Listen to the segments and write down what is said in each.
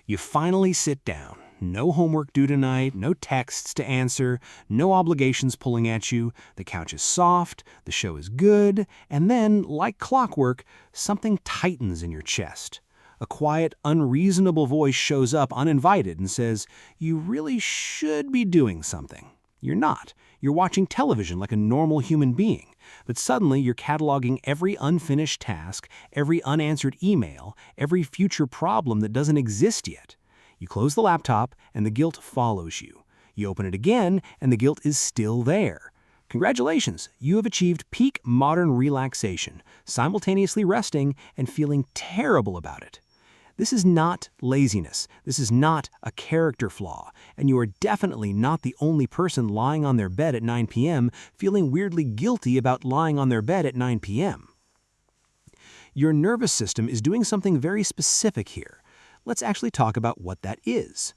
You finally sit down. No homework due tonight, no texts to answer, no obligations pulling at you. The couch is soft, the show is good, and then, like clockwork, something tightens in your chest. A quiet, unreasonable voice shows up uninvited and says, "You really should be doing something." You're not. You're watching television like a normal human being. But suddenly you're cataloging every unfinished task, every unanswered email, every future problem that doesn't exist yet. You close the laptop, and the guilt follows you. You open it again, and the guilt is still there. Congratulations, you have achieved peak modern relaxation, simultaneously resting and feeling terrible about it. This is not laziness. This is not a character flaw, and you are definitely not the only person lying on their bed at 9 p.m. feeling weirdly guilty about lying on their bed at 9 p.m. Your nervous system is doing something very specific here. Let's actually talk about what that is.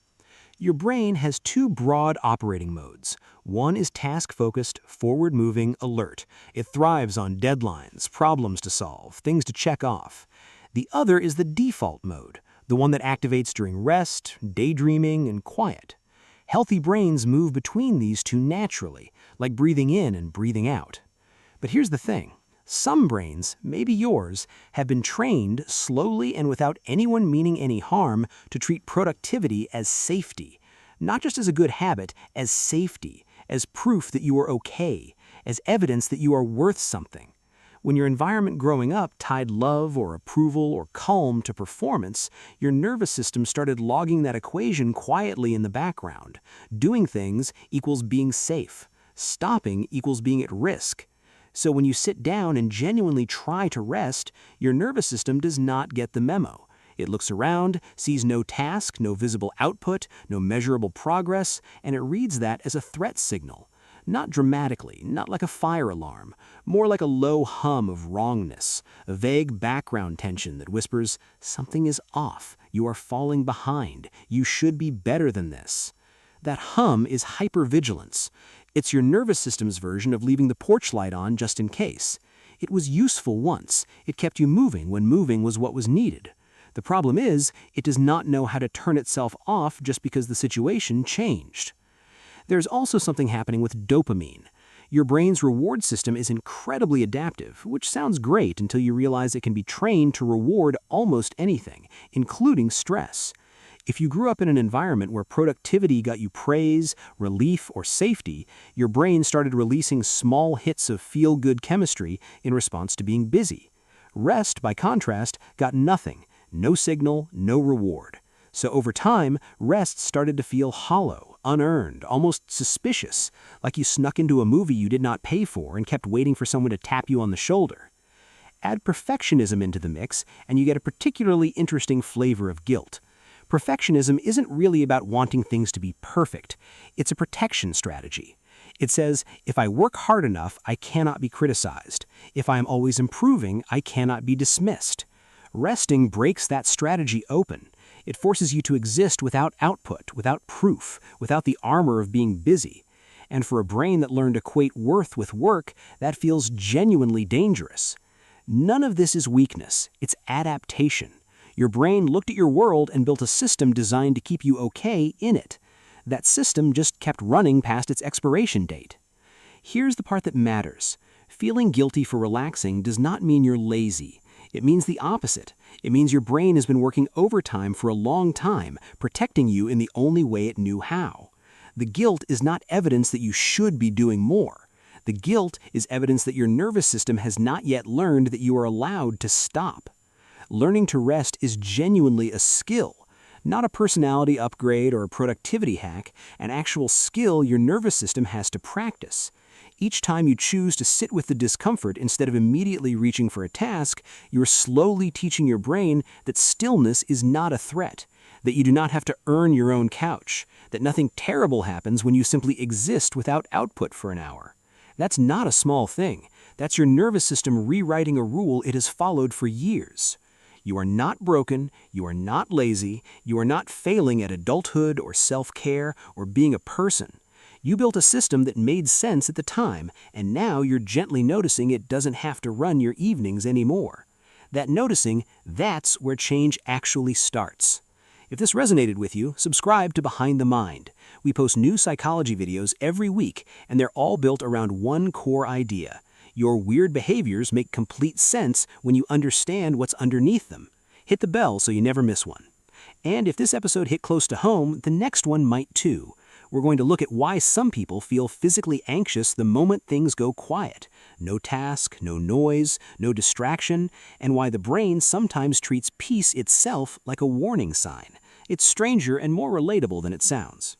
Your brain has two broad operating modes. One is task-focused, forward-moving, alert. It thrives on deadlines, problems to solve, things to check off. The other is the default mode, the one that activates during rest, daydreaming, and quiet. Healthy brains move between these two naturally, like breathing in and breathing out. But here's the thing. Some brains, maybe yours, have been trained slowly and without anyone meaning any harm to treat productivity as safety. Not just as a good habit, as safety, as proof that you are okay, as evidence that you are worth something. When your environment growing up tied love or approval or calm to performance, your nervous system started logging that equation quietly in the background. Doing things equals being safe. Stopping equals being at risk. So when you sit down and genuinely try to rest, your nervous system does not get the memo. It looks around, sees no task, no visible output, no measurable progress, and it reads that as a threat signal. Not dramatically, not like a fire alarm, more like a low hum of wrongness, a vague background tension that whispers, "Something is off, you are falling behind, you should be better than this." That hum is hypervigilance. It's your nervous system's version of leaving the porch light on just in case. It was useful once. It kept you moving when moving was what was needed. The problem is, it does not know how to turn itself off just because the situation changed. There's also something happening with dopamine. Your brain's reward system is incredibly adaptive, which sounds great until you realize it can be trained to reward almost anything, including stress. If you grew up in an environment where productivity got you praise, relief, or safety, your brain started releasing small hits of feel-good chemistry in response to being busy. Rest, by contrast, got nothing, no signal, no reward. So over time, rest started to feel hollow, unearned, almost suspicious, like you snuck into a movie you did not pay for and kept waiting for someone to tap you on the shoulder. Add perfectionism into the mix, and you get a particularly interesting flavor of guilt. Perfectionism isn't really about wanting things to be perfect. It's a protection strategy. It says, if I work hard enough, I cannot be criticized. If I am always improving, I cannot be dismissed. Resting breaks that strategy open. It forces you to exist without output, without proof, without the armor of being busy. And for a brain that learned to equate worth with work, that feels genuinely dangerous. None of this is weakness. It's adaptation. Your brain looked at your world and built a system designed to keep you okay in it. That system just kept running past its expiration date. Here's the part that matters. Feeling guilty for relaxing does not mean you're lazy. It means the opposite. It means your brain has been working overtime for a long time, protecting you in the only way it knew how. The guilt is not evidence that you should be doing more. The guilt is evidence that your nervous system has not yet learned that you are allowed to stop. Learning to rest is genuinely a skill, not a personality upgrade or a productivity hack, an actual skill your nervous system has to practice. Each time you choose to sit with the discomfort instead of immediately reaching for a task, you are slowly teaching your brain that stillness is not a threat, that you do not have to earn your own couch, that nothing terrible happens when you simply exist without output for an hour. That's not a small thing. That's your nervous system rewriting a rule it has followed for years. You are not broken, you are not lazy, you are not failing at adulthood or self-care or being a person. You built a system that made sense at the time, and now you're gently noticing it doesn't have to run your evenings anymore. That noticing, that's where change actually starts. If this resonated with you, subscribe to Behind the Mind. We post new psychology videos every week, and they're all built around one core idea. Your weird behaviors make complete sense when you understand what's underneath them. Hit the bell so you never miss one. And if this episode hit close to home, the next one might too. We're going to look at why some people feel physically anxious the moment things go quiet. No task, no noise, no distraction, and why the brain sometimes treats peace itself like a warning sign. It's stranger and more relatable than it sounds.